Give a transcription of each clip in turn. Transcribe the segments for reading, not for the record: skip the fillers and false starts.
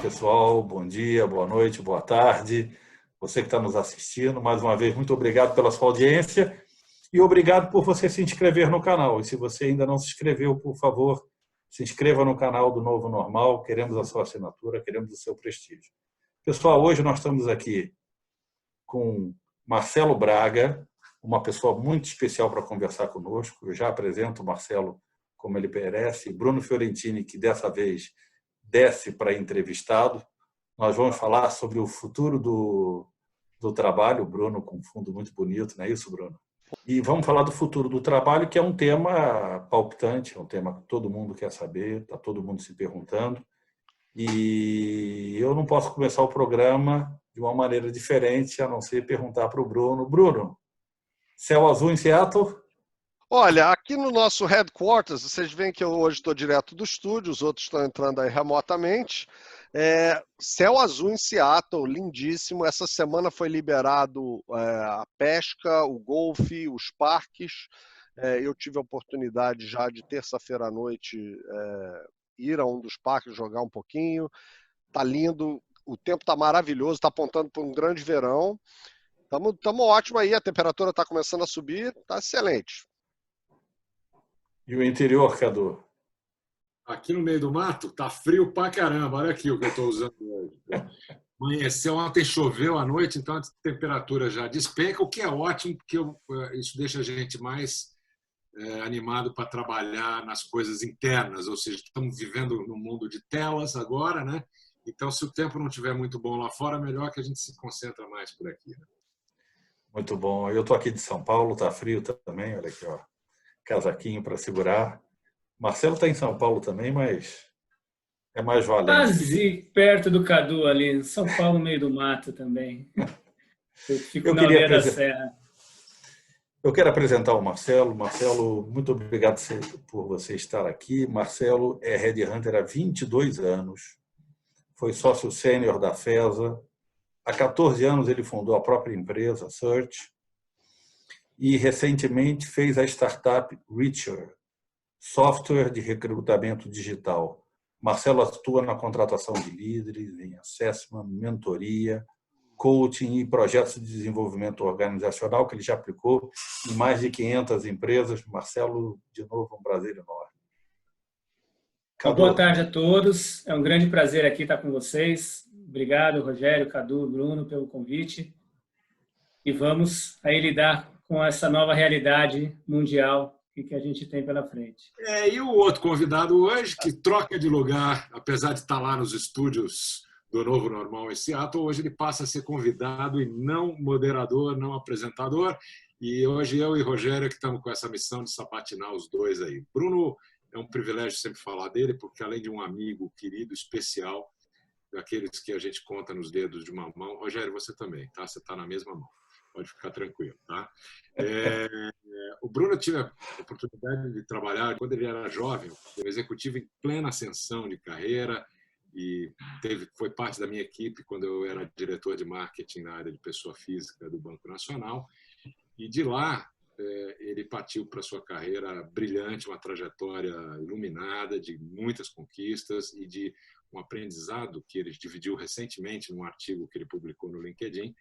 pessoal, bom dia, boa noite, boa tarde. Você que está nos assistindo, mais uma vez, muito obrigado pela sua audiência e obrigado por você se inscrever no canal. E se você ainda não se inscreveu, por favor, se inscreva no canal do Novo Normal. Queremos a sua assinatura, queremos o seu prestígio. Pessoal, hoje nós estamos aqui com Marcelo Braga, uma pessoa muito especial para conversar conosco. Eu já apresento o Marcelo como ele merece, e Bruno Fiorentini, que dessa vez desce para entrevistado. Nós vamos falar sobre o futuro do trabalho, Bruno, com um fundo muito bonito, não é isso, Bruno? E vamos falar do futuro do trabalho, que é um tema palpitante, é um tema que todo mundo quer saber, está todo mundo se perguntando. E eu não posso começar o programa de uma maneira diferente, a não ser perguntar para o Bruno. Bruno, céu azul em Seattle? Olha, aqui no nosso headquarters, vocês veem que eu hoje estou direto do estúdio, os outros estão entrando aí remotamente. Céu azul em Seattle, lindíssimo. Essa semana foi liberado a pesca, o golfe, os parques. Eu tive a oportunidade já de terça-feira à noite ir a um dos parques, jogar um pouquinho. Tá lindo, o tempo tá maravilhoso, tá apontando para um grande verão. Tamo ótimo aí, a temperatura está começando a subir, tá excelente. E o interior, Cadu? Aqui no meio do mato tá frio pra caramba. Olha aqui o que eu estou usando hoje. Amanheceu ontem, choveu à noite, então a temperatura já despenca, o que é ótimo, porque isso deixa a gente mais animado para trabalhar nas coisas internas. Ou seja, estamos vivendo num mundo de telas agora, né? Então, se o tempo não estiver muito bom lá fora, melhor que a gente se concentra mais por aqui. Né? Muito bom. Eu estou aqui de São Paulo, tá frio também, olha aqui, ó. Casaquinho para segurar. Marcelo está em São Paulo também, mas é mais valente. Quase perto do Cadu ali, São Paulo, no meio do mato também. Eu fico na beira da serra. Eu quero apresentar o Marcelo. Marcelo, muito obrigado por você estar aqui. Marcelo é headhunter há 22 anos. Foi sócio sênior da FESA. Há 14 anos ele fundou a própria empresa, Search. E recentemente fez a startup Reacher, software de recrutamento digital. Marcelo atua na contratação de líderes, em assessment, mentoria, coaching e projetos de desenvolvimento organizacional que ele já aplicou em mais de 500 empresas. Marcelo, de novo, um prazer enorme. Uma boa tarde a todos. É um grande prazer aqui estar com vocês. Obrigado, Rogério, Cadu, Bruno, pelo convite. E vamos aí lidar com essa nova realidade mundial que a gente tem pela frente. E o outro convidado hoje, que troca de lugar, apesar de estar lá nos estúdios do Novo Normal em Seattle, hoje ele passa a ser convidado e não moderador, não apresentador. E hoje eu e Rogério que estamos com essa missão de sabatinar os dois aí. Bruno, é um privilégio sempre falar dele, porque além de um amigo querido, especial, daqueles que a gente conta nos dedos de uma mão, Rogério, você também, tá? Você está na mesma mão. Pode ficar tranquilo, tá? O Bruno tive a oportunidade de trabalhar quando ele era jovem, um executivo em plena ascensão de carreira e foi parte da minha equipe quando eu era diretor de marketing na área de pessoa física do Banco Nacional. E de lá ele partiu para sua carreira brilhante, uma trajetória iluminada de muitas conquistas e de um aprendizado que ele dividiu recentemente num artigo que ele publicou no LinkedIn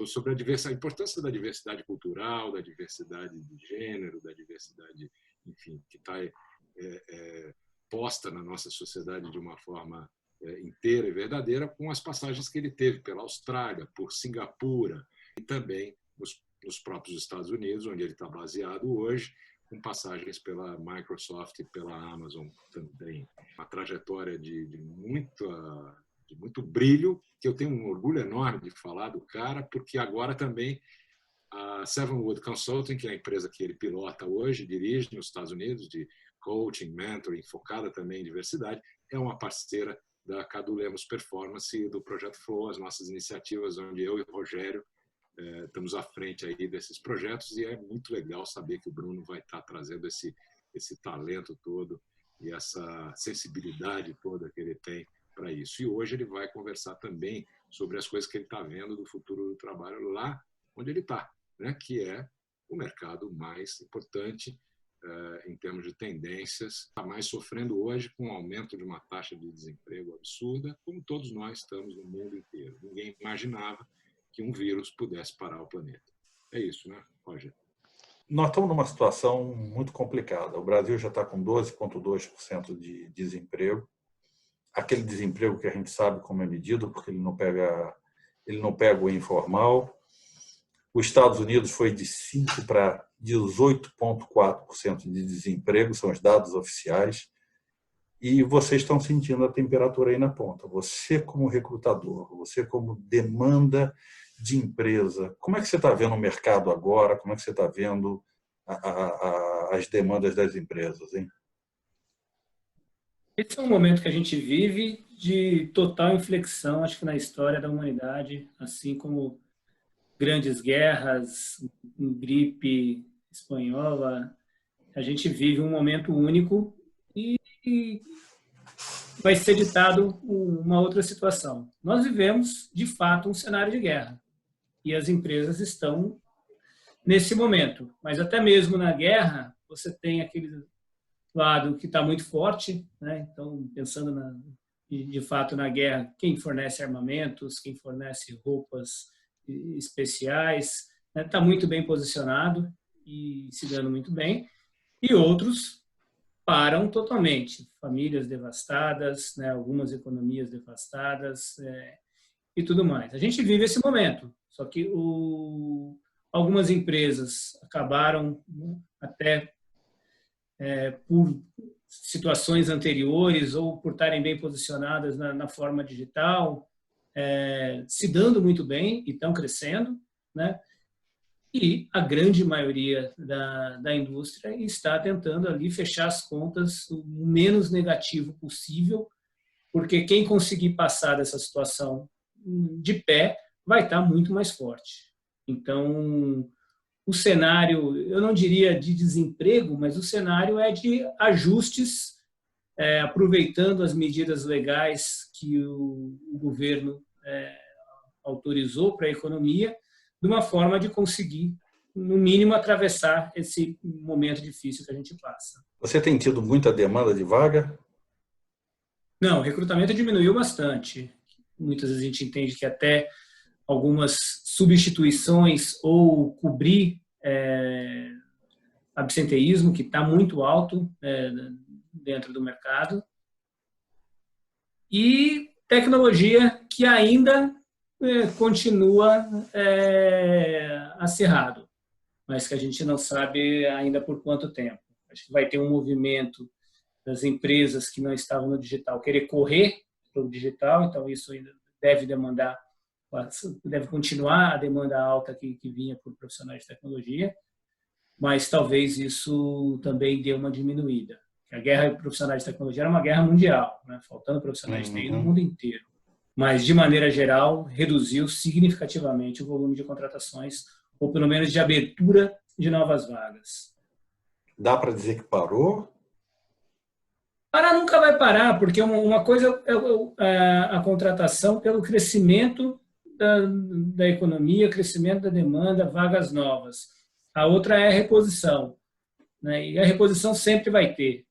sobre a importância da diversidade cultural, da diversidade de gênero, da diversidade, enfim, que está posta na nossa sociedade de uma forma inteira e verdadeira, com as passagens que ele teve pela Austrália, por Singapura e também nos próprios Estados Unidos, onde ele está baseado hoje, com passagens pela Microsoft e pela Amazon também. Uma trajetória de muito brilho, que eu tenho um orgulho enorme de falar do cara, porque agora também a Sevenwood Consulting, que é a empresa que ele pilota hoje, dirige nos Estados Unidos, de coaching, mentoring, focada também em diversidade, é uma parceira da Cadu Lemos Performance e do Projeto Flow, as nossas iniciativas, onde eu e o Rogério estamos à frente aí desses projetos, e é muito legal saber que o Bruno vai estar trazendo esse talento todo e essa sensibilidade toda que ele tem para isso. E hoje ele vai conversar também sobre as coisas que ele está vendo do futuro do trabalho lá onde ele está, né? Que é o mercado mais importante em termos de tendências, está mais sofrendo hoje com o aumento de uma taxa de desemprego absurda, como todos nós estamos no mundo inteiro. Ninguém imaginava que um vírus pudesse parar o planeta. É isso, né, Roger? Nós estamos numa situação muito complicada. O Brasil já está com 12,2% de desemprego. Aquele desemprego que a gente sabe como é medido, porque ele não pega o informal. Os Estados Unidos foi de 5% para 18,4% de desemprego, são os dados oficiais. E vocês estão sentindo a temperatura aí na ponta. Você como recrutador, você como demanda de empresa, como é que você está vendo o mercado agora? Como é que você está vendo as demandas das empresas, hein? Esse é um momento que a gente vive de total inflexão, acho que na história da humanidade, assim como grandes guerras, gripe espanhola, a gente vive um momento único e vai ser ditado uma outra situação. Nós vivemos, de fato, um cenário de guerra e as empresas estão nesse momento. Mas até mesmo na guerra, você tem aquele lado que está muito forte, né? Então, pensando de fato na guerra, quem fornece armamentos, quem fornece roupas especiais, está muito bem posicionado e se dando muito bem, e outros param totalmente, famílias devastadas, né, algumas economias devastadas e tudo mais. A gente vive esse momento, só que algumas empresas acabaram até por situações anteriores ou por estarem bem posicionadas na forma digital, se dando muito bem e estão crescendo, né? E a grande maioria da indústria está tentando ali fechar as contas o menos negativo possível, porque quem conseguir passar dessa situação de pé vai estar muito mais forte. Então, o cenário, eu não diria de desemprego, mas o cenário é de ajustes, aproveitando as medidas legais que o governo autorizou para a economia, de uma forma de conseguir, no mínimo, atravessar esse momento difícil que a gente passa. Você tem tido muita demanda de vaga? Não, o recrutamento diminuiu bastante. Muitas vezes a gente entende que até algumas substituições ou cobrir absenteísmo, que está muito alto dentro do mercado. E tecnologia, que ainda continua acirrado, mas que a gente não sabe ainda por quanto tempo. Acho que vai ter um movimento das empresas que não estavam no digital querer correr para o digital, então isso ainda deve continuar a demanda alta que vinha por profissionais de tecnologia, mas talvez isso também dê uma diminuída. A guerra de profissionais de tecnologia era uma guerra mundial, né? Faltando profissionais de TI no mundo inteiro. Mas, de maneira geral, reduziu significativamente o volume de contratações, ou pelo menos de abertura de novas vagas. Dá para dizer que parou? Parar nunca vai parar, porque uma coisa é a contratação pelo crescimento da economia, crescimento da demanda, vagas novas. A outra é a reposição, né? E a reposição sempre vai ter.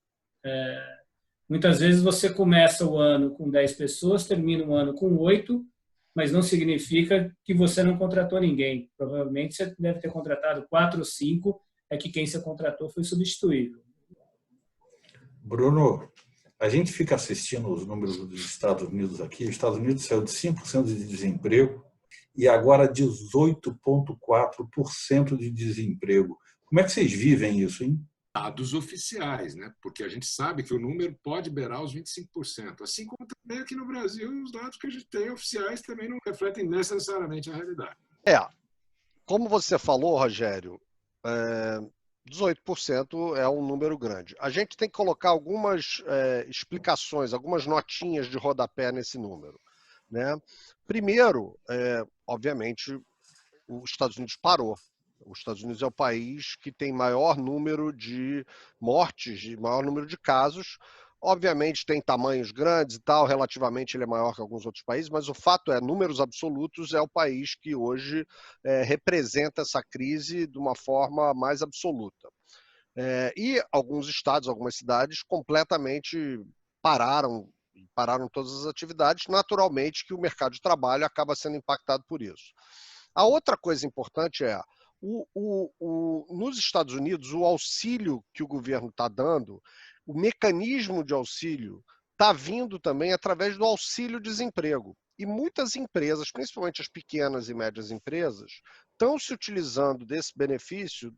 Muitas vezes você começa o ano com 10 pessoas, termina o ano com 8, mas não significa que você não contratou ninguém. Provavelmente você deve ter contratado 4 ou 5, é que quem você contratou foi substituído. Bruno, a gente fica assistindo os números dos Estados Unidos aqui. Os Estados Unidos saiu de 5% de desemprego e agora 18,4% de desemprego. Como é que vocês vivem isso, hein? Dados oficiais, né? Porque a gente sabe que o número pode beirar os 25%. Assim como também aqui no Brasil, os dados que a gente tem oficiais também não refletem necessariamente a realidade. Como você falou, Rogério, 18% é um número grande. A gente tem que colocar algumas explicações, algumas notinhas de rodapé nesse número, né? Primeiro, obviamente, os Estados Unidos parou. Os Estados Unidos é o país que tem maior número de mortes, maior número de casos. Obviamente tem tamanhos grandes e tal, relativamente ele é maior que alguns outros países, mas o fato é, números absolutos, é o país que hoje representa essa crise de uma forma mais absoluta. E alguns estados, algumas cidades completamente pararam todas as atividades, naturalmente que o mercado de trabalho acaba sendo impactado por isso. A outra coisa importante é, nos Estados Unidos, o auxílio que o governo está dando, o mecanismo de auxílio está vindo também através do auxílio-desemprego. E muitas empresas, principalmente as pequenas e médias empresas, estão se utilizando desse benefício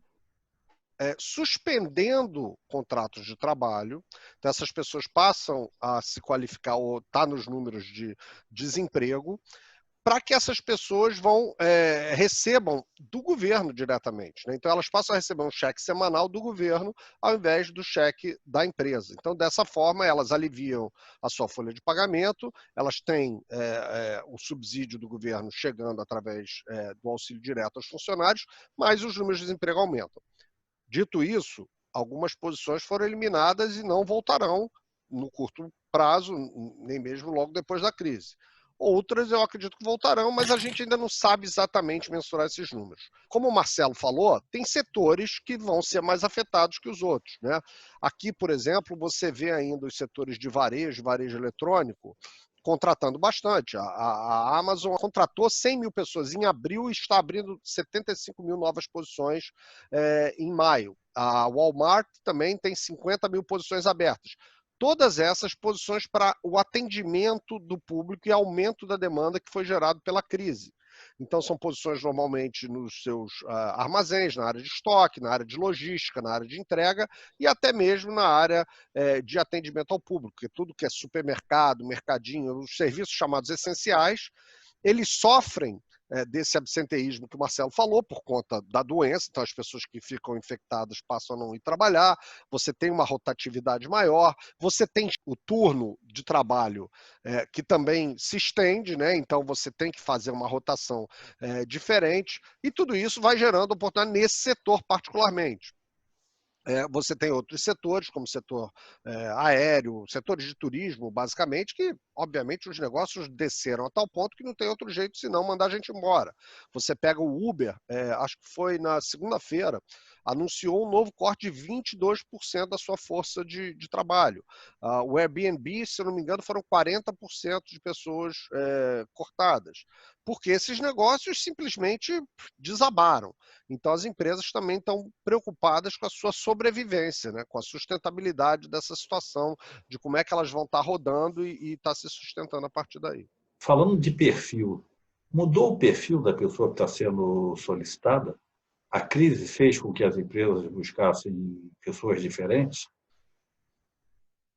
suspendendo contratos de trabalho. Então, essas pessoas passam a se qualificar ou estar nos números de desemprego, para que essas pessoas recebam do governo diretamente, né? Então, elas passam a receber um cheque semanal do governo ao invés do cheque da empresa. Então, dessa forma, elas aliviam a sua folha de pagamento, elas têm o subsídio do governo chegando através do auxílio direto aos funcionários, mas os números de desemprego aumentam. Dito isso, algumas posições foram eliminadas e não voltarão no curto prazo, nem mesmo logo depois da crise. Outras eu acredito que voltarão, mas a gente ainda não sabe exatamente mensurar esses números. Como o Marcelo falou, tem setores que vão ser mais afetados que os outros, né? Aqui, por exemplo, você vê ainda os setores de varejo eletrônico, contratando bastante. A Amazon contratou 100 mil pessoas em abril e está abrindo 75 mil novas posições em maio. A Walmart também tem 50 mil posições abertas. Todas essas posições para o atendimento do público e aumento da demanda que foi gerado pela crise. Então, são posições normalmente nos seus armazéns, na área de estoque, na área de logística, na área de entrega e até mesmo na área de atendimento ao público, porque tudo que é supermercado, mercadinho, os serviços chamados essenciais, eles sofrem desse absenteísmo que o Marcelo falou, por conta da doença. Então as pessoas que ficam infectadas passam a não ir trabalhar, você tem uma rotatividade maior, você tem o turno de trabalho que também se estende, né? Então você tem que fazer uma rotação diferente, e tudo isso vai gerando oportunidade nesse setor particularmente. Você tem outros setores, como o setor aéreo, setores de turismo, basicamente, que, obviamente, os negócios desceram a tal ponto que não tem outro jeito senão mandar a gente embora. Você pega o Uber, acho que foi na segunda-feira, anunciou um novo corte de 22% da sua força de trabalho. O Airbnb, se eu não me engano, foram 40% de pessoas cortadas, porque esses negócios simplesmente desabaram. Então, as empresas também estão preocupadas com a sua sobrevivência, né? Com a sustentabilidade dessa situação, de como é que elas vão estar rodando e estar se sustentando a partir daí. Falando de perfil, mudou o perfil da pessoa que está sendo solicitada? A crise fez com que as empresas buscassem pessoas diferentes?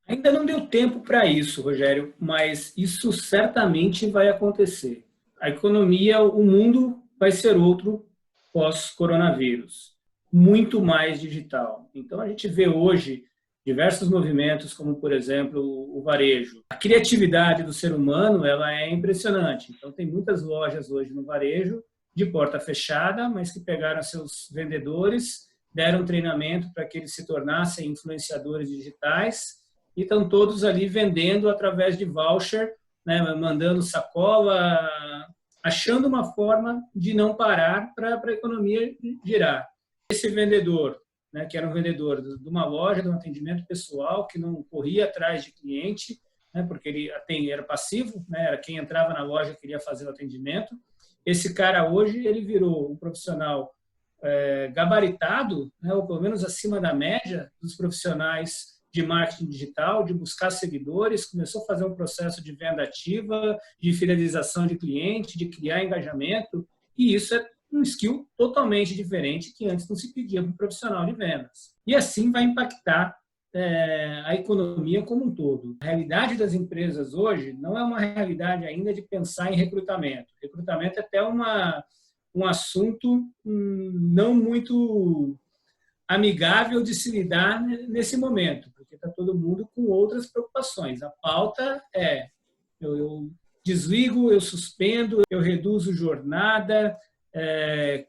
Ainda não deu tempo para isso, Rogério, mas isso certamente vai acontecer. A economia, o mundo vai ser outro pós-coronavírus, muito mais digital. Então, a gente vê hoje diversos movimentos, como, por exemplo, o varejo. A criatividade do ser humano, ela é impressionante. Então, tem muitas lojas hoje no varejo de porta fechada, mas que pegaram seus vendedores, deram treinamento para que eles se tornassem influenciadores digitais e estão todos ali vendendo através de voucher, né, mandando sacola, achando uma forma de não parar para a economia girar. Esse vendedor, né, que era um vendedor de uma loja, de um atendimento pessoal, que não corria atrás de cliente, né, porque ele era passivo, né, era quem entrava na loja e queria fazer o atendimento. Esse cara hoje ele virou um profissional gabaritado, né, ou pelo menos acima da média dos profissionais de marketing digital, de buscar seguidores, começou a fazer um processo de venda ativa, de fidelização de cliente, de criar engajamento, e isso é um skill totalmente diferente que antes não se pedia para um profissional de vendas. E assim vai impactar a economia como um todo. A realidade das empresas hoje não é uma realidade ainda de pensar em recrutamento. Recrutamento é até um assunto não muito amigável de se lidar nesse momento, porque está todo mundo com outras preocupações. A pauta é: eu desligo, eu suspendo, eu reduzo jornada,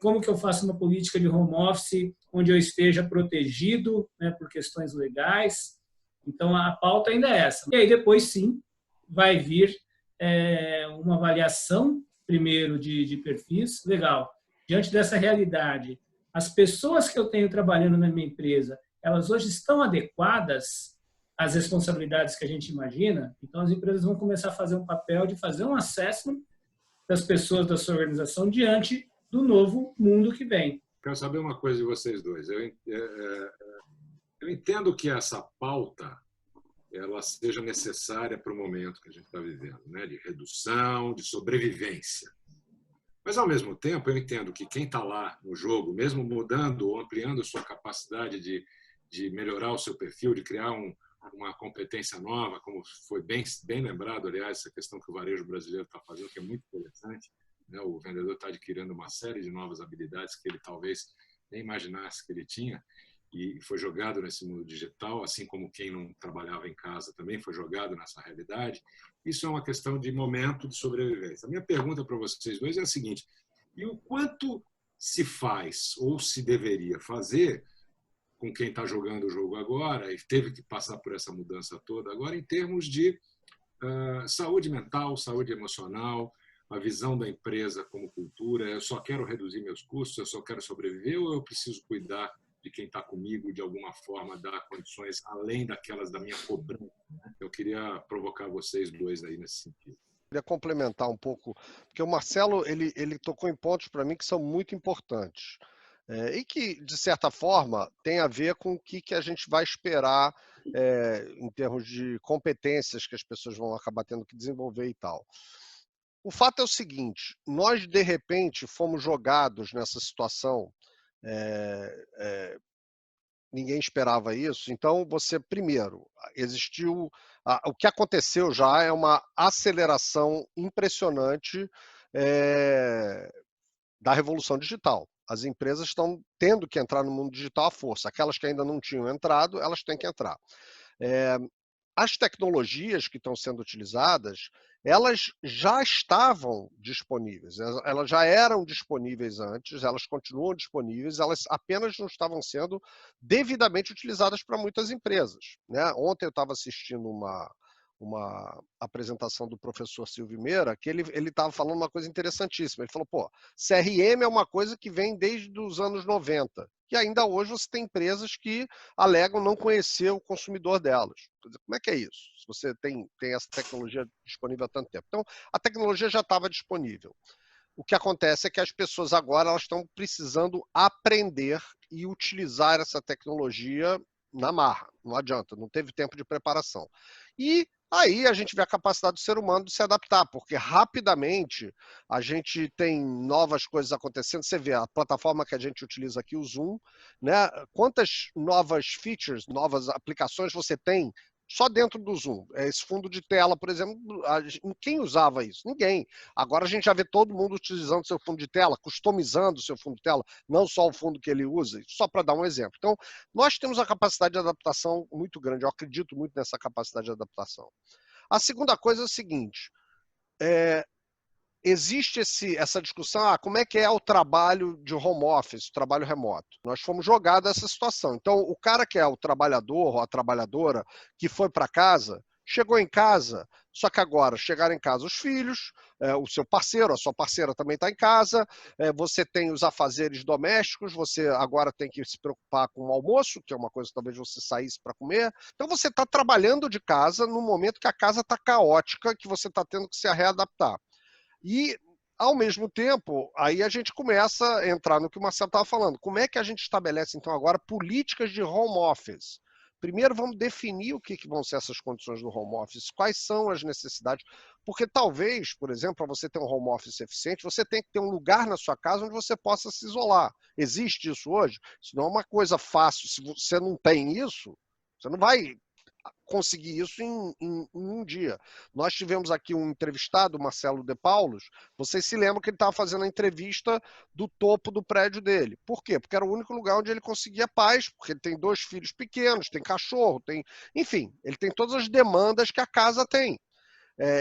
como que eu faço uma política de home office onde eu esteja protegido, né, por questões legais. Então, a pauta ainda é essa. E aí, depois, sim, vai vir uma avaliação, primeiro, de perfis. Legal. Diante dessa realidade, as pessoas que eu tenho trabalhando na minha empresa, elas hoje estão adequadas às responsabilidades que a gente imagina? Então, as empresas vão começar a fazer um papel de fazer um assessment das pessoas da sua organização diante do novo mundo que vem. Quero saber uma coisa de vocês dois. Eu entendo que essa pauta ela seja necessária para o momento que a gente está vivendo, né? De redução, de sobrevivência. Mas, ao mesmo tempo, eu entendo que quem está lá no jogo, mesmo mudando ou ampliando a sua capacidade de melhorar o seu perfil, de criar uma competência nova, como foi bem lembrado, aliás, essa questão que o varejo brasileiro está fazendo, que é muito interessante, né? O vendedor está adquirindo uma série de novas habilidades que ele talvez nem imaginasse que ele tinha, e foi jogado nesse mundo digital, assim como quem não trabalhava em casa também foi jogado nessa realidade. Isso é uma questão de momento de sobrevivência. A minha pergunta para vocês dois é a seguinte: e o quanto se faz ou se deveria fazer com quem está jogando o jogo agora e teve que passar por essa mudança toda agora, em termos de saúde mental, saúde emocional, a visão da empresa como cultura? Eu só quero reduzir meus custos, eu só quero sobreviver, ou eu preciso cuidar de quem está comigo, de alguma forma, dar condições além daquelas da minha cobrança? Eu queria provocar vocês dois aí nesse sentido. Eu queria complementar um pouco, porque o Marcelo ele tocou em pontos para mim que são muito importantes. E que, de certa forma, tem a ver com o que a gente vai esperar em termos de competências que as pessoas vão acabar tendo que desenvolver e tal. O fato é o seguinte: nós, de repente, fomos jogados nessa situação. Ninguém esperava isso. Então, primeiro, existiu... o que aconteceu já é uma aceleração impressionante da revolução digital. As empresas estão tendo que entrar no mundo digital à força. Aquelas que ainda não tinham entrado, elas têm que entrar. As tecnologias que estão sendo utilizadas, elas já estavam disponíveis, elas já eram disponíveis antes, elas continuam disponíveis, elas apenas não estavam sendo devidamente utilizadas para muitas empresas, né? Ontem eu estava assistindo uma apresentação do professor Silvio Meira, que ele estava falando uma coisa interessantíssima. Ele falou, CRM é uma coisa que vem desde os anos 90, e ainda hoje você tem empresas que alegam não conhecer o consumidor delas. Como é que é isso? Se você tem essa tecnologia disponível há tanto tempo. Então, a tecnologia já estava disponível. O que acontece é que as pessoas agora elas estão precisando aprender e utilizar essa tecnologia na marra. Não adianta, não teve tempo de preparação. E aí a gente vê a capacidade do ser humano de se adaptar, porque rapidamente a gente tem novas coisas acontecendo. Você vê a plataforma que a gente utiliza aqui, o Zoom, né? Quantas novas features, novas aplicações você tem só dentro do Zoom? Esse fundo de tela, por exemplo, quem usava isso? Ninguém. Agora a gente já vê todo mundo utilizando seu fundo de tela, customizando o seu fundo de tela, não só o fundo que ele usa, só para dar um exemplo. Então, nós temos uma capacidade de adaptação muito grande. Eu acredito muito nessa capacidade de adaptação. A segunda coisa é o seguinte: existe essa discussão, como é que é o trabalho de home office, o trabalho remoto. Nós fomos jogados nessa situação. Então, o cara que é o trabalhador ou a trabalhadora que foi para casa, chegou em casa, só que agora chegaram em casa os filhos, o seu parceiro, a sua parceira também está em casa, você tem os afazeres domésticos, você agora tem que se preocupar com o almoço, que é uma coisa que talvez você saísse para comer. Então você está trabalhando de casa no momento que a casa está caótica, que você está tendo que se readaptar. E, ao mesmo tempo, aí a gente começa a entrar no que o Marcelo estava falando. Como é que a gente estabelece, então, agora políticas de home office? Primeiro, vamos definir o que vão ser essas condições do home office, quais são as necessidades, porque talvez, por exemplo, para você ter um home office eficiente, você tem que ter um lugar na sua casa onde você possa se isolar. Existe isso hoje? Isso não é uma coisa fácil. Se você não tem isso, você não vai conseguir isso em um dia. Nós tivemos aqui um entrevistado, Marcelo de Paulos. Vocês se lembram que ele estava fazendo a entrevista do topo do prédio dele. Por quê? Porque era o único lugar onde ele conseguia paz, porque ele tem 2 filhos pequenos, tem cachorro, enfim, ele tem todas as demandas que a casa tem.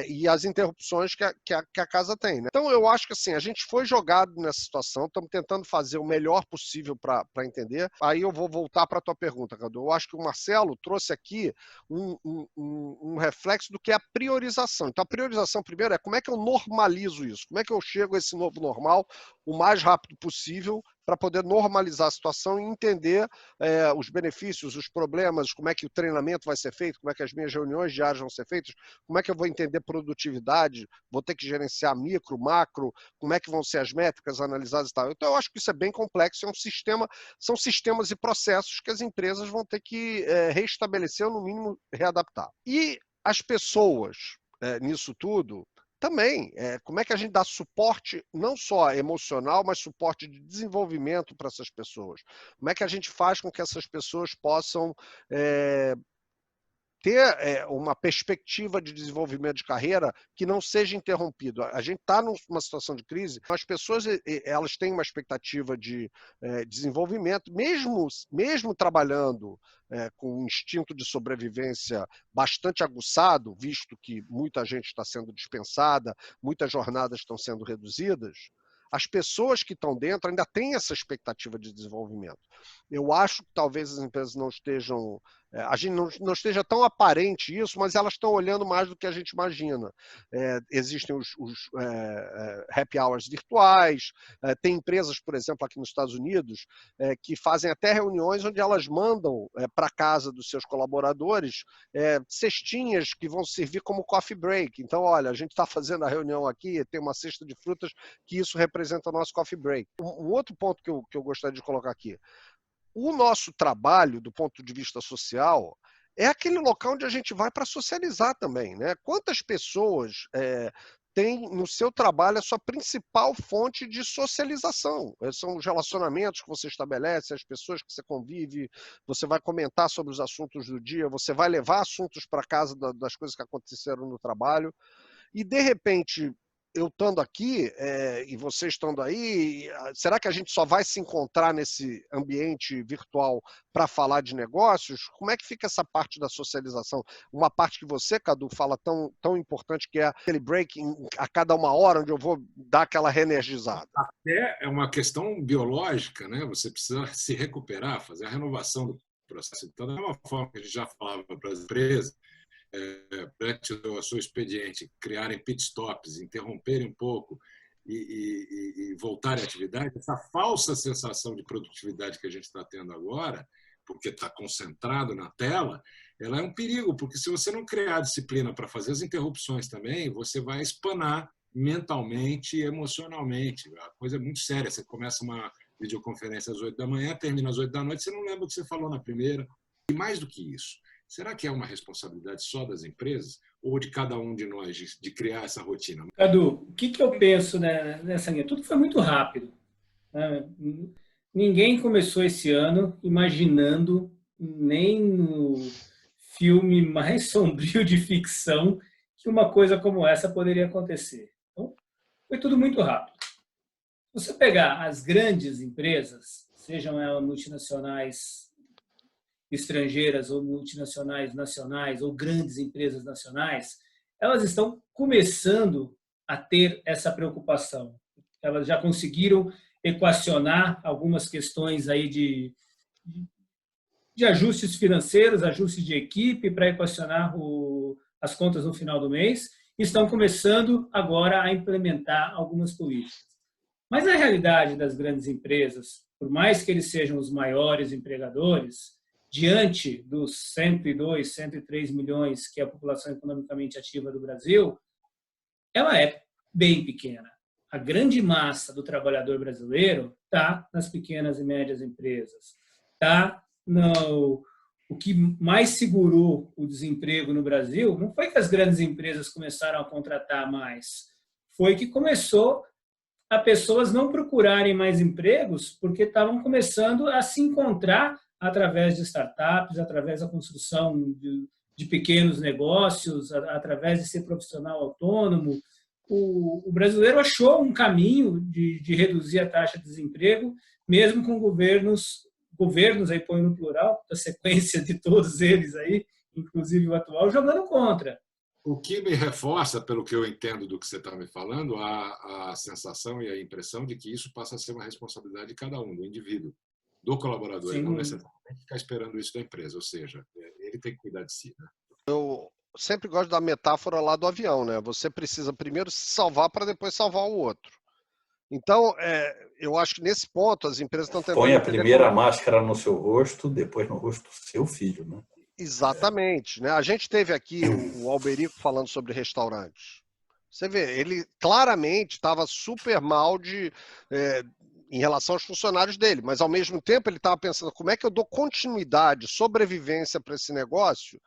E as interrupções que a casa tem, né? Então, eu acho que assim, a gente foi jogado nessa situação, estamos tentando fazer o melhor possível para entender. Aí eu vou voltar para a tua pergunta, Cadu. Eu acho que o Marcelo trouxe aqui um reflexo do que é a priorização. Então, a priorização, primeiro, é como é que eu normalizo isso? Como é que eu chego a esse novo normal o mais rápido possível, para poder normalizar a situação e entender os benefícios, os problemas, como é que o treinamento vai ser feito, como é que as minhas reuniões diárias vão ser feitas, como é que eu vou entender produtividade, vou ter que gerenciar micro, macro, como é que vão ser as métricas analisadas e tal. Então, eu acho que isso é bem complexo, são sistemas e processos que as empresas vão ter que reestabelecer, ou no mínimo readaptar. E as pessoas nisso tudo, também, como é que a gente dá suporte, não só emocional, mas suporte de desenvolvimento para essas pessoas? Como é que a gente faz com que essas pessoas possam ter uma perspectiva de desenvolvimento de carreira que não seja interrompido? A gente está numa situação de crise, as pessoas elas têm uma expectativa de desenvolvimento, mesmo trabalhando com um instinto de sobrevivência bastante aguçado, visto que muita gente está sendo dispensada, muitas jornadas estão sendo reduzidas, as pessoas que estão dentro ainda têm essa expectativa de desenvolvimento. Eu acho que talvez as empresas não estejam... A gente não esteja tão aparente isso, mas elas estão olhando mais do que a gente imagina. Existem os happy hours virtuais, tem empresas, por exemplo, aqui nos Estados Unidos, que fazem até reuniões onde elas mandam para casa dos seus colaboradores cestinhas que vão servir como coffee break. Então, olha, a gente está fazendo a reunião aqui, tem uma cesta de frutas, que isso representa o nosso coffee break. Um outro ponto que eu gostaria de colocar aqui. O nosso trabalho, do ponto de vista social, é aquele local onde a gente vai para socializar também, né? Quantas pessoas têm no seu trabalho a sua principal fonte de socialização? São os relacionamentos que você estabelece, as pessoas que você convive, você vai comentar sobre os assuntos do dia, você vai levar assuntos para casa das coisas que aconteceram no trabalho. E, de repente, eu estando aqui e vocês estando aí, será que a gente só vai se encontrar nesse ambiente virtual para falar de negócios? Como é que fica essa parte da socialização? Uma parte que você, Cadu, fala tão importante, que é aquele break a cada 1 hora, onde eu vou dar aquela reenergizada. Até é uma questão biológica, né? Você precisa se recuperar, fazer a renovação do processo. Então, da mesma forma que a gente já falava para as empresas, durante o seu expediente, criarem pit stops, interromperem um pouco e voltarem à atividade, essa falsa sensação de produtividade que a gente está tendo agora, porque está concentrado na tela, ela é um perigo, porque se você não criar disciplina para fazer as interrupções também, você vai espanar mentalmente e emocionalmente. A coisa é muito séria. Você começa uma videoconferência às 8 da manhã, termina às 8 da noite, você não lembra o que você falou na primeira. E mais do que isso, será que é uma responsabilidade só das empresas ou de cada um de nós de criar essa rotina? Cadu, o que eu penso nessa linha? Tudo foi muito rápido, né? Ninguém começou esse ano imaginando, nem no filme mais sombrio de ficção, que uma coisa como essa poderia acontecer. Então, foi tudo muito rápido. Se você pegar as grandes empresas, sejam elas multinacionais estrangeiras ou multinacionais nacionais ou grandes empresas nacionais, elas estão começando a ter essa preocupação. Elas já conseguiram equacionar algumas questões aí de ajustes financeiros, ajustes de equipe para equacionar as contas no final do mês e estão começando agora a implementar algumas políticas. Mas a realidade das grandes empresas, por mais que eles sejam os maiores empregadores, diante dos 102, 103 milhões que é a população economicamente ativa do Brasil, ela é bem pequena. A grande massa do trabalhador brasileiro está nas pequenas e médias empresas. O que mais segurou o desemprego no Brasil não foi que as grandes empresas começaram a contratar mais, foi que começou a pessoas não procurarem mais empregos porque estavam começando a se encontrar através de startups, através da construção de pequenos negócios, através de ser profissional autônomo. O brasileiro achou um caminho de reduzir a taxa de desemprego, mesmo com governos aí põe no plural, da sequência de todos eles aí, inclusive o atual, jogando contra. O que me reforça, pelo que eu entendo do que você está me falando, a sensação e a impressão de que isso passa a ser uma responsabilidade de cada um, do indivíduo, do colaborador, e não necessariamente ficar esperando isso da empresa, ou seja, ele tem que cuidar de si, né? Eu sempre gosto da metáfora lá do avião, né? Você precisa primeiro se salvar para depois salvar o outro. Então, eu acho que nesse ponto as empresas estão tentando... Põe a primeira máscara no seu rosto, depois no rosto do seu filho, né? Exatamente, né? A gente teve aqui o Alberico falando sobre restaurantes. Você vê, ele claramente estava super mal em relação aos funcionários dele, mas ao mesmo tempo ele estava pensando como é que eu dou continuidade, sobrevivência para esse negócio,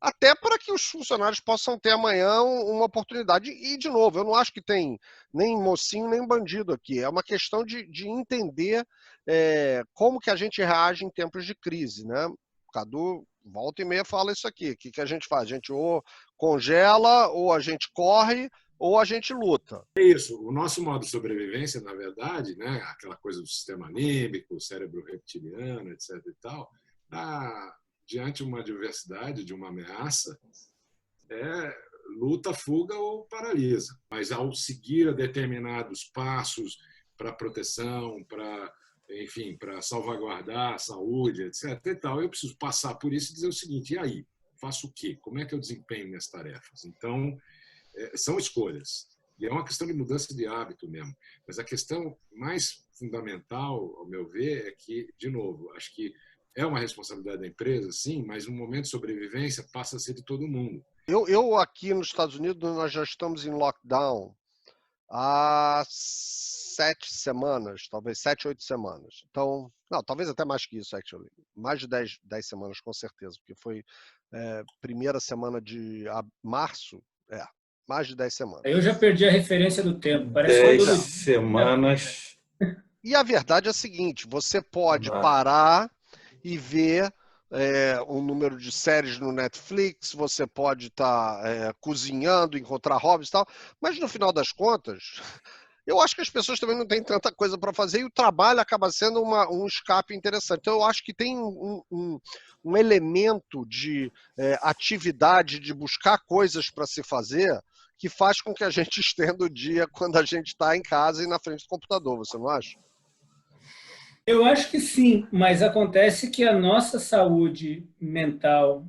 até para que os funcionários possam ter amanhã uma oportunidade. E, de novo, eu não acho que tem nem mocinho nem bandido aqui. É uma questão de entender como que a gente reage em tempos de crise, né? O Cadu, volta e meia, fala isso aqui. O que a gente faz? A gente ou congela, ou a gente corre, ou a gente luta. É isso. O nosso modo de sobrevivência, na verdade, né, aquela coisa do sistema límbico, cérebro reptiliano, etc. e tal, diante de uma adversidade, de uma ameaça, luta, fuga ou paralisa. Mas ao seguir determinados passos para proteção, enfim, para salvaguardar a saúde, etc. e tal, eu preciso passar por isso e dizer o seguinte: e aí? Faço o quê? Como é que eu desempenho minhas tarefas? Então, são escolhas. E é uma questão de mudança de hábito mesmo. Mas a questão mais fundamental, ao meu ver, é que, de novo, acho que é uma responsabilidade da empresa, sim, mas um momento de sobrevivência passa a ser de todo mundo. Eu aqui nos Estados Unidos, nós já estamos em lockdown há 7 semanas, talvez 7, 8 semanas. Então, não, talvez até mais que isso, actually. Mais de 10 semanas, com certeza, porque foi primeira semana de março, mais de 10 semanas. Eu já perdi a referência do tempo. Parece 10 semanas. E a verdade é a seguinte: você pode parar e ver um número de séries no Netflix, você pode estar cozinhando, encontrar hobbies e tal, mas no final das contas, eu acho que as pessoas também não têm tanta coisa para fazer e o trabalho acaba sendo um escape interessante. Então eu acho que tem um elemento de atividade, de buscar coisas para se fazer, que faz com que a gente estenda o dia quando a gente está em casa e na frente do computador, você não acha? Eu acho que sim, mas acontece que a nossa saúde mental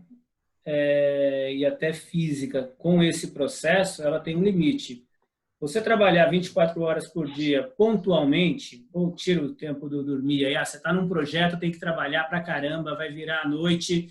e até física com esse processo, ela tem um limite. Você trabalhar 24 horas por dia pontualmente, ou tira o tempo do dormir, aí você está num projeto, tem que trabalhar pra caramba, vai virar à noite,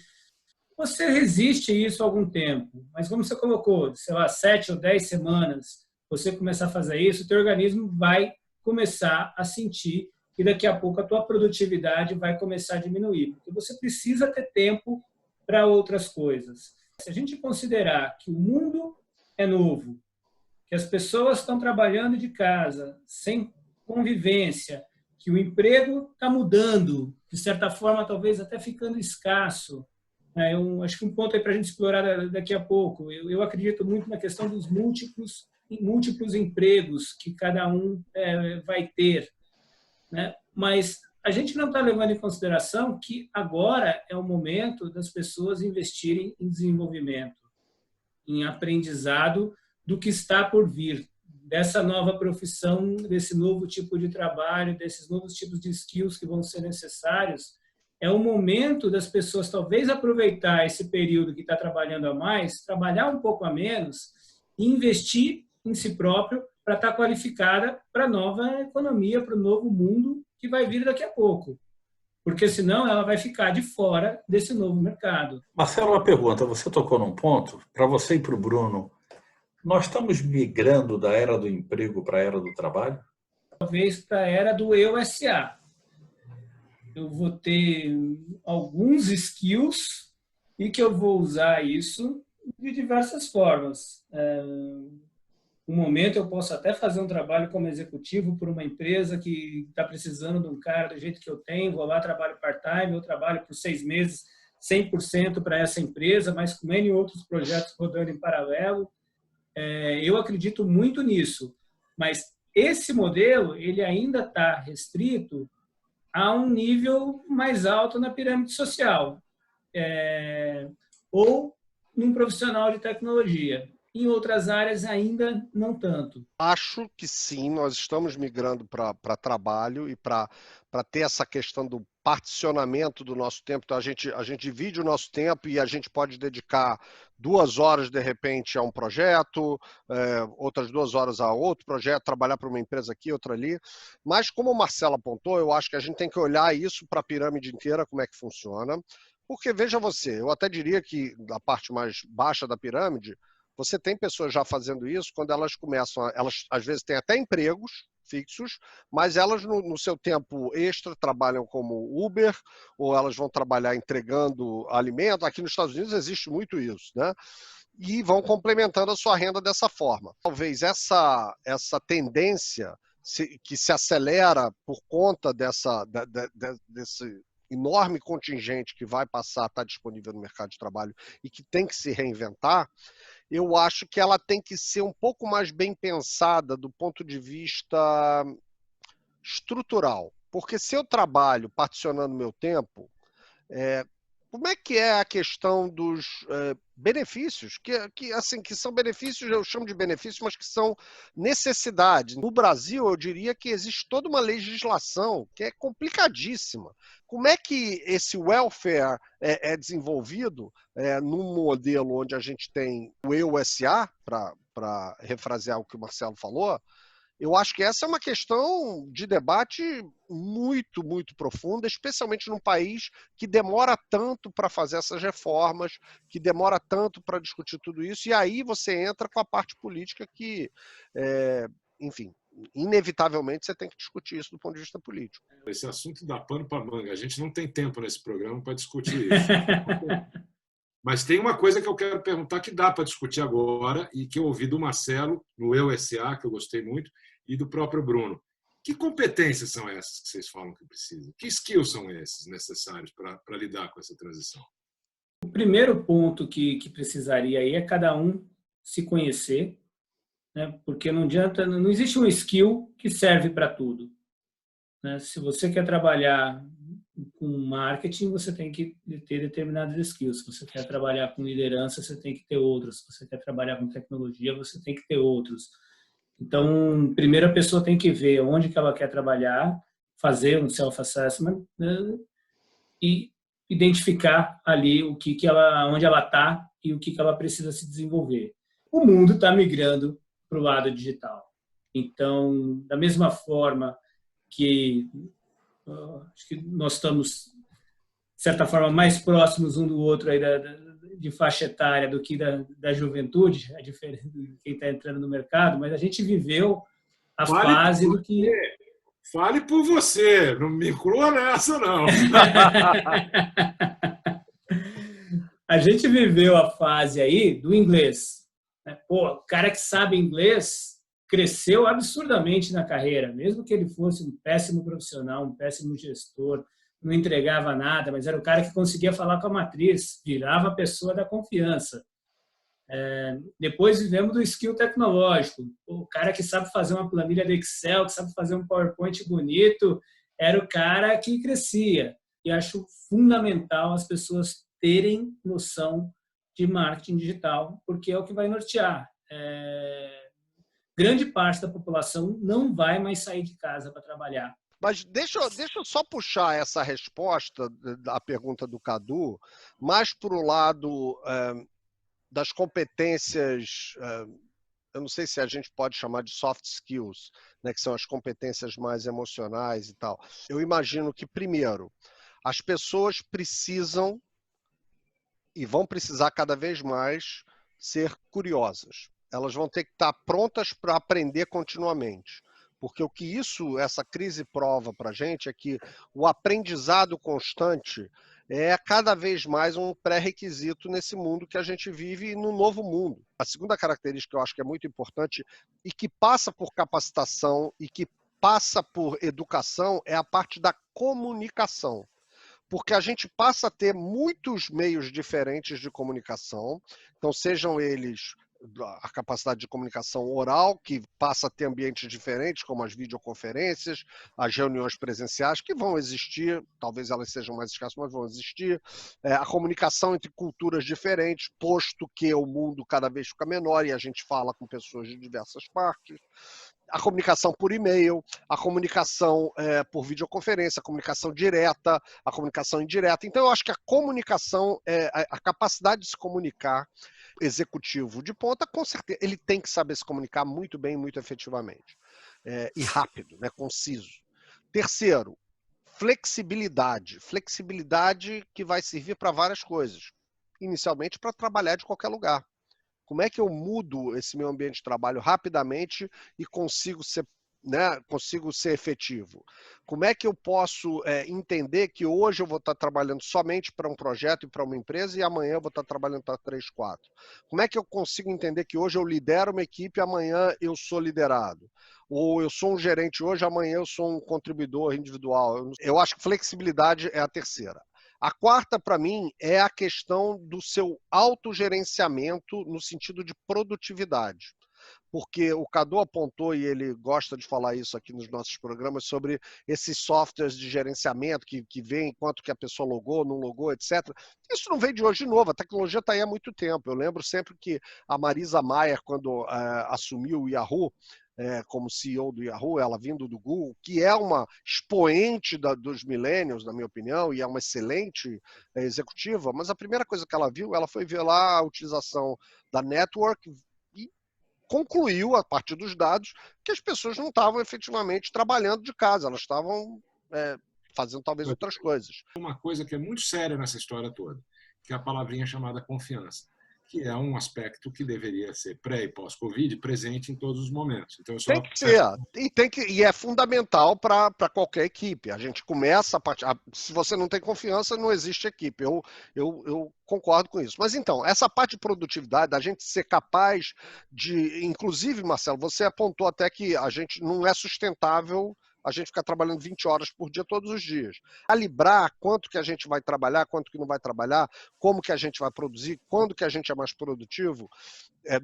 você resiste a isso algum tempo. Mas como você colocou, sei lá, 7 ou 10 semanas, você começar a fazer isso, o teu organismo vai começar a sentir e daqui a pouco a tua produtividade vai começar a diminuir, porque você precisa ter tempo para outras coisas. Se a gente considerar que o mundo é novo, que as pessoas estão trabalhando de casa, sem convivência, que o emprego está mudando, de certa forma talvez até ficando escasso. Eu acho que um ponto aí para a gente explorar daqui a pouco, eu acredito muito na questão dos múltiplos empregos que cada um vai ter. Né? Mas a gente não está levando em consideração que agora é o momento das pessoas investirem em desenvolvimento, em aprendizado do que está por vir, dessa nova profissão, desse novo tipo de trabalho, desses novos tipos de skills que vão ser necessários. É o momento das pessoas talvez aproveitar esse período que está trabalhando a mais, trabalhar um pouco a menos e investir em si próprio para estar qualificada para a nova economia, para o novo mundo que vai vir daqui a pouco. Porque senão ela vai ficar de fora desse novo mercado. Marcelo, uma pergunta. Você tocou num ponto, para você e para o Bruno, nós estamos migrando da era do emprego para a era do trabalho? Talvez para a era do eu SA. Eu vou ter alguns skills e que eu vou usar isso de diversas formas. No momento eu posso até fazer um trabalho como executivo por uma empresa que está precisando de um cara do jeito que eu tenho, vou lá, trabalho part-time, eu trabalho por 6 meses, 100% para essa empresa, mas com N outros projetos rodando em paralelo. Eu acredito muito nisso, mas esse modelo ele ainda está restrito a um nível mais alto na pirâmide social, ou num profissional de tecnologia. em outras áreas ainda não tanto. Acho que sim, nós estamos migrando para trabalho e para ter essa questão do particionamento do nosso tempo. Então, a gente divide o nosso tempo e a gente pode dedicar 2 horas, de repente, a um projeto, outras 2 horas a outro projeto, trabalhar para uma empresa aqui, outra ali. Mas, como o Marcelo apontou, eu acho que a gente tem que olhar isso para a pirâmide inteira, como é que funciona. Porque, veja você, eu até diria que da parte mais baixa da pirâmide, você tem pessoas já fazendo isso quando elas começam, elas às vezes têm até empregos fixos, mas elas no seu tempo extra trabalham como Uber, ou elas vão trabalhar entregando alimento. Aqui nos Estados Unidos existe muito isso, né? E vão complementando a sua renda dessa forma. Talvez essa tendência que se acelera por conta desse enorme contingente que vai passar a estar disponível no mercado de trabalho e que tem que se reinventar, eu acho que ela tem que ser um pouco mais bem pensada do ponto de vista estrutural. Porque se eu trabalho particionando meu tempo, como é que é a questão dos benefícios? Que são benefícios, eu chamo de benefícios, mas que são necessidades. No Brasil, eu diria que existe toda uma legislação que é complicadíssima. Como é que esse welfare é desenvolvido num modelo onde a gente tem o EUSA, para refrasear o que o Marcelo falou? Eu acho que essa é uma questão de debate muito, muito profunda, especialmente num país que demora tanto para fazer essas reformas, que demora tanto para discutir tudo isso, e aí você entra com a parte política que, enfim, inevitavelmente você tem que discutir isso do ponto de vista político. Esse assunto dá pano para manga. A gente não tem tempo nesse programa para discutir isso. Mas tem uma coisa que eu quero perguntar que dá para discutir agora e que eu ouvi do Marcelo, no EUSA, que eu gostei muito, e do próprio Bruno. Que competências são essas que vocês falam que precisam? Que skills são esses necessários para lidar com essa transição? O primeiro ponto que precisaria aí é cada um se conhecer, né? Porque não adianta, não existe um skill que serve para tudo, né? Se você quer trabalhar com marketing, você tem que ter determinados skills. Se você quer trabalhar com liderança, você tem que ter outros. Se você quer trabalhar com tecnologia, você tem que ter outros. Então, primeiro a pessoa tem que ver onde que ela quer trabalhar, fazer um self-assessment, né? E identificar ali onde ela está e o que ela precisa se desenvolver. O mundo está migrando para o lado digital. Então, da mesma forma que acho que nós estamos, de certa forma, mais próximos um do outro aí de faixa etária do que da juventude, é diferente de quem está entrando no mercado, mas a gente viveu a fase do que... Fale por você, não me inclua nessa, não. A gente viveu a fase aí do inglês. Pô, o cara que sabe inglês cresceu absurdamente na carreira, mesmo que ele fosse um péssimo profissional, um péssimo gestor, não entregava nada, mas era o cara que conseguia falar com a matriz, virava a pessoa da confiança. Depois vivemos do skill tecnológico. O cara que sabe fazer uma planilha de Excel, que sabe fazer um PowerPoint bonito, era o cara que crescia. E acho fundamental as pessoas terem noção de marketing digital, porque é o que vai nortear. Grande parte da população não vai mais sair de casa para trabalhar. Mas deixa eu só puxar essa resposta da pergunta do Cadu mais para o lado das competências, eu não sei se a gente pode chamar de soft skills, né, que são as competências mais emocionais e tal. Eu imagino que, primeiro, as pessoas precisam e vão precisar cada vez mais ser curiosas. Elas vão ter que estar prontas para aprender continuamente. Porque o que essa crise prova para a gente é que o aprendizado constante é cada vez mais um pré-requisito nesse mundo que a gente vive, no novo mundo. A segunda característica que eu acho que é muito importante e que passa por capacitação e que passa por educação é a parte da comunicação. Porque a gente passa a ter muitos meios diferentes de comunicação, então sejam eles a capacidade de comunicação oral, que passa a ter ambientes diferentes, como as videoconferências, as reuniões presenciais, que vão existir, talvez elas sejam mais escassas, mas vão existir. A comunicação entre culturas diferentes, posto que o mundo cada vez fica menor e a gente fala com pessoas de diversas partes. A comunicação por e-mail, a comunicação por videoconferência, a comunicação direta, a comunicação indireta. Então, eu acho que a comunicação, a capacidade de se comunicar, executivo de ponta, com certeza, ele tem que saber se comunicar muito bem, muito efetivamente. E rápido, né, conciso. Terceiro, flexibilidade. Flexibilidade que vai servir para várias coisas. Inicialmente, para trabalhar de qualquer lugar. Como é que eu mudo esse meu ambiente de trabalho rapidamente e consigo ser efetivo? Como é que eu posso entender que hoje eu vou estar trabalhando somente para um projeto e para uma empresa e amanhã eu vou estar trabalhando para 3, 4? Como é que eu consigo entender que hoje eu lidero uma equipe e amanhã eu sou liderado? Ou eu sou um gerente hoje, amanhã eu sou um contribuidor individual? Eu acho que flexibilidade é a terceira. A quarta, para mim, é a questão do seu autogerenciamento no sentido de produtividade. Porque o Cadu apontou, e ele gosta de falar isso aqui nos nossos programas, sobre esses softwares de gerenciamento que veem quanto que a pessoa logou, não logou, etc. Isso não veio de hoje de novo, a tecnologia está aí há muito tempo. Eu lembro sempre que a Marisa Mayer, quando assumiu o Yahoo, como CEO do Yahoo, ela vindo do Google, que é uma expoente dos millennials, na minha opinião, e é uma excelente executiva, mas a primeira coisa que ela viu, ela foi ver lá a utilização da network e concluiu, a partir dos dados, que as pessoas não estavam efetivamente trabalhando de casa, elas estavam fazendo talvez outras coisas. Uma coisa que é muito séria nessa história toda, que é a palavrinha chamada confiança, que é um aspecto que deveria ser pré- e pós-Covid presente em todos os momentos. Então, tem que ser, e é fundamental para qualquer equipe. A gente começa a partir. Se você não tem confiança, não existe equipe. Eu concordo com isso. Mas então, essa parte de produtividade, da gente ser capaz de. Inclusive, Marcelo, você apontou até que a gente não é sustentável a gente ficar trabalhando 20 horas por dia todos os dias. Calibrar quanto que a gente vai trabalhar, quanto que não vai trabalhar, como que a gente vai produzir, quando que a gente é mais produtivo,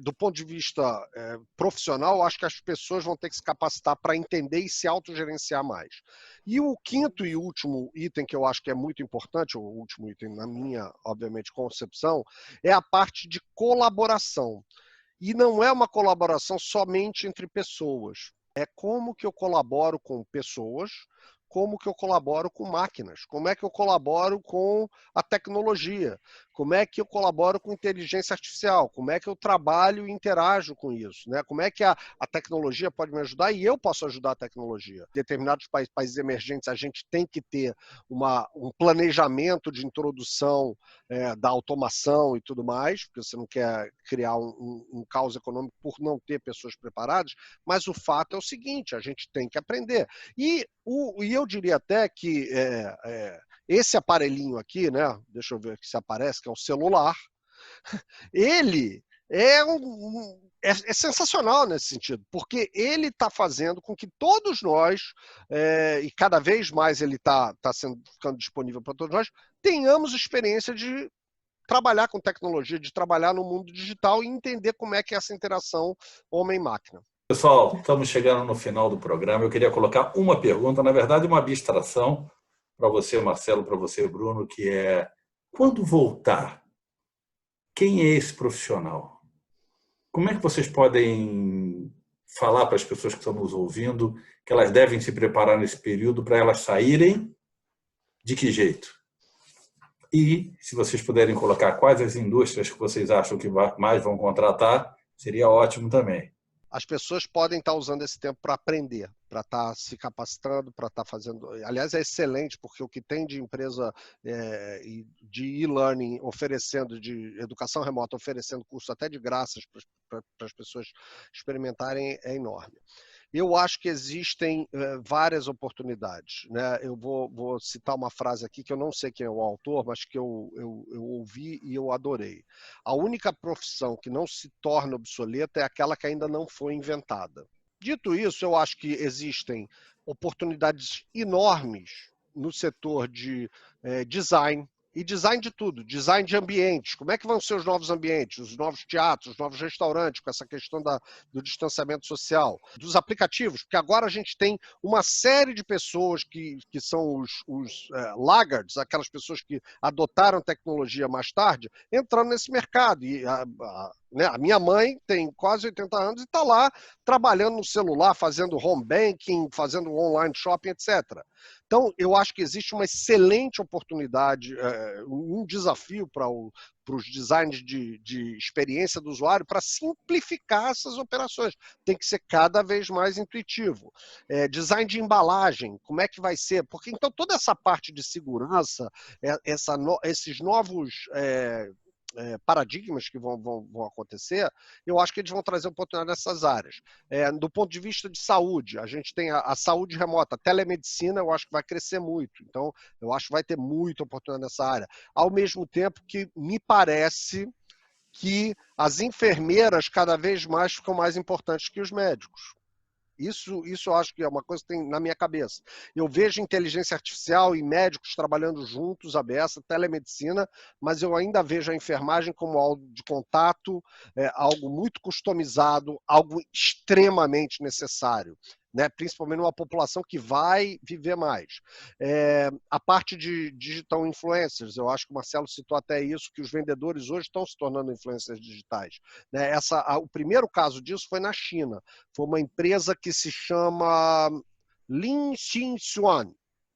do ponto de vista profissional, acho que as pessoas vão ter que se capacitar para entender e se autogerenciar mais. E o quinto e último item que eu acho que é muito importante, o último item na minha, obviamente, concepção, é a parte de colaboração. E não é uma colaboração somente entre pessoas. É como que eu colaboro com pessoas, como que eu colaboro com máquinas, como é que eu colaboro com a tecnologia, como é que eu colaboro com inteligência artificial, como é que eu trabalho e interajo com isso, né? Como é que a tecnologia pode me ajudar e eu posso ajudar a tecnologia. Em determinados países emergentes, a gente tem que ter um planejamento de introdução da automação e tudo mais, porque você não quer criar um caos econômico por não ter pessoas preparadas, mas o fato é o seguinte, a gente tem que aprender. E eu diria até que esse aparelhinho aqui, né? Deixa eu ver aqui se aparece, que é o celular, ele é sensacional nesse sentido, porque ele está fazendo com que todos nós, e cada vez mais ele está ficando disponível para todos nós, tenhamos experiência de trabalhar com tecnologia, de trabalhar no mundo digital e entender como é que é essa interação homem-máquina. Pessoal, estamos chegando no final do programa. Eu queria colocar uma pergunta, na verdade, uma abstração para você, Marcelo, para você, Bruno, que é: quando voltar, quem é esse profissional? Como é que vocês podem falar para as pessoas que estão nos ouvindo que elas devem se preparar nesse período para elas saírem? De que jeito? E, se vocês puderem colocar quais as indústrias que vocês acham que mais vão contratar, seria ótimo também. As pessoas podem estar usando esse tempo para aprender, para estar se capacitando, para estar fazendo. Aliás, é excelente, porque o que tem de empresa de e-learning oferecendo, de educação remota oferecendo curso até de graças para as pessoas experimentarem é enorme. Eu acho que existem várias oportunidades, né? Eu vou citar uma frase aqui que eu não sei quem é o autor, mas que eu ouvi e eu adorei. A única profissão que não se torna obsoleta é aquela que ainda não foi inventada. Dito isso, eu acho que existem oportunidades enormes no setor de design, E design de tudo, design de ambientes. Como é que vão ser os novos ambientes, os novos teatros, os novos restaurantes, com essa questão do distanciamento social, dos aplicativos, porque agora a gente tem uma série de pessoas que são os laggards, aquelas pessoas que adotaram tecnologia mais tarde, entrando nesse mercado. E a minha mãe tem quase 80 anos e está lá trabalhando no celular, fazendo home banking, fazendo online shopping, etc. Então, eu acho que existe uma excelente oportunidade, um desafio para os designs de experiência do usuário para simplificar essas operações. Tem que ser cada vez mais intuitivo. Design de embalagem, como é que vai ser? Porque então toda essa parte de segurança, esses novos paradigmas que vão acontecer, eu acho que eles vão trazer oportunidade nessas áreas. Do ponto de vista de saúde, a gente tem a saúde remota, a telemedicina, eu acho que vai crescer muito. Então, eu acho que vai ter muita oportunidade nessa área. Ao mesmo tempo que me parece que as enfermeiras cada vez mais ficam mais importantes que os médicos. Isso eu acho que é uma coisa que tem na minha cabeça. Eu vejo inteligência artificial e médicos trabalhando juntos, aberta, telemedicina, mas eu ainda vejo a enfermagem como algo de contato, algo muito customizado, algo extremamente necessário, né? Principalmente numa população que vai viver mais. A parte de digital influencers, eu acho que o Marcelo citou até isso, que os vendedores hoje estão se tornando influencers digitais, né? O primeiro caso disso foi na China. Foi uma empresa que se chama Lin Xinxuan.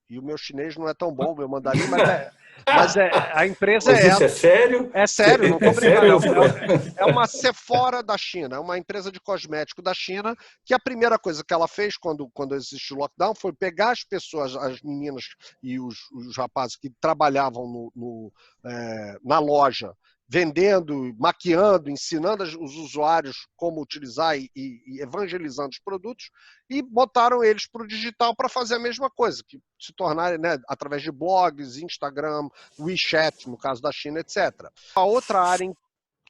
E o meu chinês não é tão bom, meu mandarim, mas a empresa Mas isso é sério? É sério, não estou brincando. Sério? É uma Sephora da China, é uma empresa de cosmético da China, que a primeira coisa que ela fez quando existiu o lockdown foi pegar as pessoas, as meninas e os rapazes que trabalhavam na loja, vendendo, maquiando, ensinando os usuários como utilizar e evangelizando os produtos, e botaram eles para o digital para fazer a mesma coisa, que se tornarem, né, através de blogs, Instagram, WeChat, no caso da China, etc. A outra área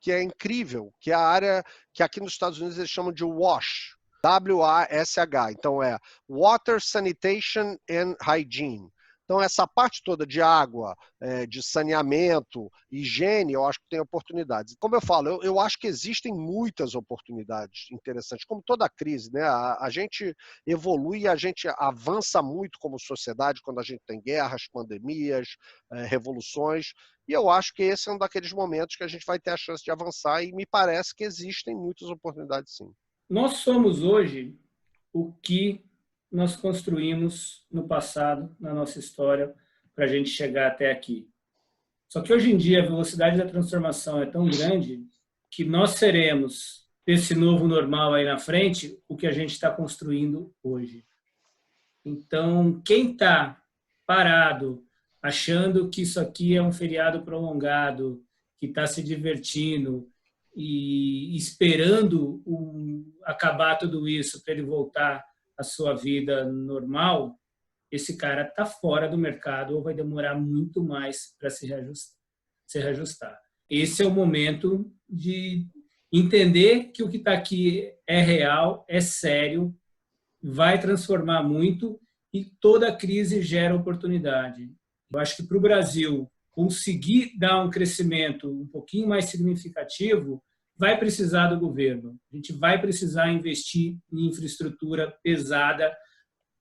que é incrível, que é a área que aqui nos Estados Unidos eles chamam de WASH, W-A-S-H, então é Water, Sanitation and Hygiene. Então, essa parte toda de água, de saneamento, higiene, eu acho que tem oportunidades. Como eu falo, eu acho que existem muitas oportunidades interessantes, como toda crise, né? A gente evolui, a gente avança muito como sociedade quando a gente tem guerras, pandemias, revoluções, e eu acho que esse é um daqueles momentos que a gente vai ter a chance de avançar e me parece que existem muitas oportunidades, sim. Nós somos hoje o que nós construímos no passado, na nossa história, para a gente chegar até aqui. Só que hoje em dia a velocidade da transformação é tão grande que nós seremos, desse novo normal aí na frente, o que a gente está construindo hoje. Então, quem está parado, achando que isso aqui é um feriado prolongado, que está se divertindo e esperando acabar tudo isso para ele voltar a sua vida normal, esse cara está fora do mercado ou vai demorar muito mais para se reajustar. Esse é o momento de entender que o que está aqui é real, é sério, vai transformar muito e toda crise gera oportunidade. Eu acho que para o Brasil conseguir dar um crescimento um pouquinho mais significativo, vai precisar do governo. A gente vai precisar investir em infraestrutura pesada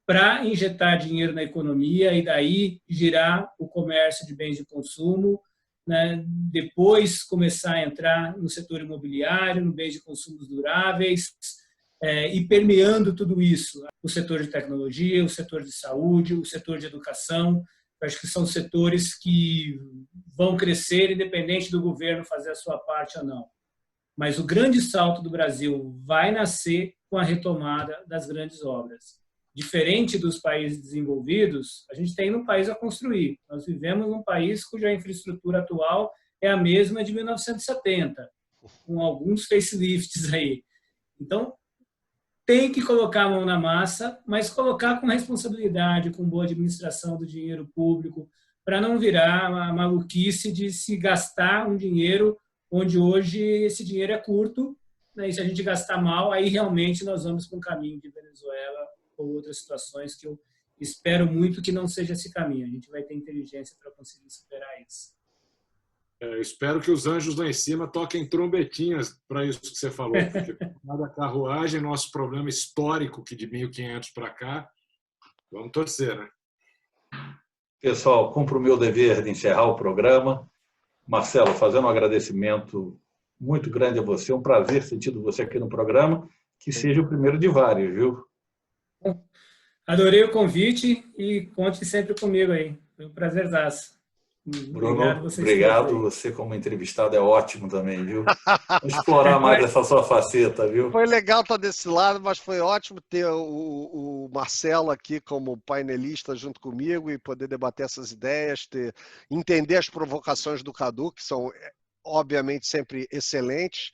para injetar dinheiro na economia e daí girar o comércio de bens de consumo, né? Depois começar a entrar no setor imobiliário, no bens de consumos duráveis, e permeando tudo isso, o setor de tecnologia, o setor de saúde, o setor de educação. Eu acho que são setores que vão crescer independente do governo fazer a sua parte ou não. Mas o grande salto do Brasil vai nascer com a retomada das grandes obras. Diferente dos países desenvolvidos, a gente tem um país a construir. Nós vivemos num país cuja infraestrutura atual é a mesma de 1970, com alguns facelifts aí. Então, tem que colocar a mão na massa, mas colocar com responsabilidade, com boa administração do dinheiro público, para não virar a maluquice de se gastar um dinheiro onde hoje esse dinheiro é curto, né? E se a gente gastar mal, aí realmente nós vamos para um caminho de Venezuela ou outras situações que eu espero muito que não seja esse caminho. A gente vai ter inteligência para conseguir superar isso. Eu espero que os anjos lá em cima toquem trombetinhas para isso que você falou, porque cada carruagem, nosso problema histórico que de 1500 para cá, vamos torcer, né? Pessoal, cumpro o meu dever de encerrar o programa. Marcelo, fazendo um agradecimento muito grande a você, um prazer ter tido você aqui no programa, que seja o primeiro de vários, viu? Adorei o convite e conte sempre comigo aí. Foi um prazerzaço. Bruno, obrigado. Você como entrevistado é ótimo também, viu? Vamos explorar mais essa sua faceta, viu? Foi legal estar desse lado, mas foi ótimo ter o Marcelo aqui como painelista junto comigo e poder debater essas ideias, entender as provocações do Cadu, que são, obviamente, sempre excelentes,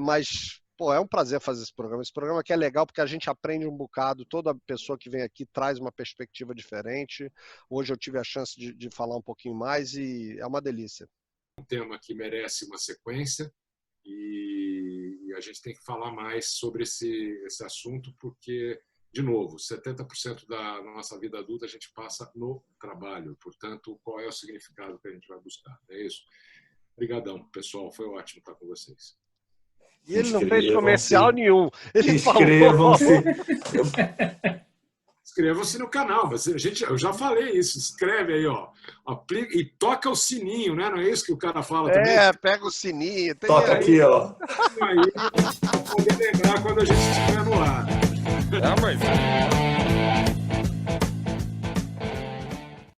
mas... Pô, é um prazer fazer esse programa. Esse programa aqui é legal porque a gente aprende um bocado. Toda pessoa que vem aqui traz uma perspectiva diferente. Hoje eu tive a chance de falar um pouquinho mais e é uma delícia. Um tema que merece uma sequência e a gente tem que falar mais sobre esse assunto porque, de novo, 70% da nossa vida adulta a gente passa no trabalho. Portanto, qual é o significado que a gente vai buscar? É isso. Obrigadão, pessoal. Foi ótimo estar com vocês. E ele não fez comercial nenhum. Ele Inscrevam-se. Inscrevam-se no canal. Eu já falei isso. Inscreve aí, ó. Aplica, e toca o sininho, né? Não é isso que o cara fala também? Pega o sininho. Toca aí. Aqui, ó. Aí, pra poder lembrar quando a gente estiver no ar. Mas...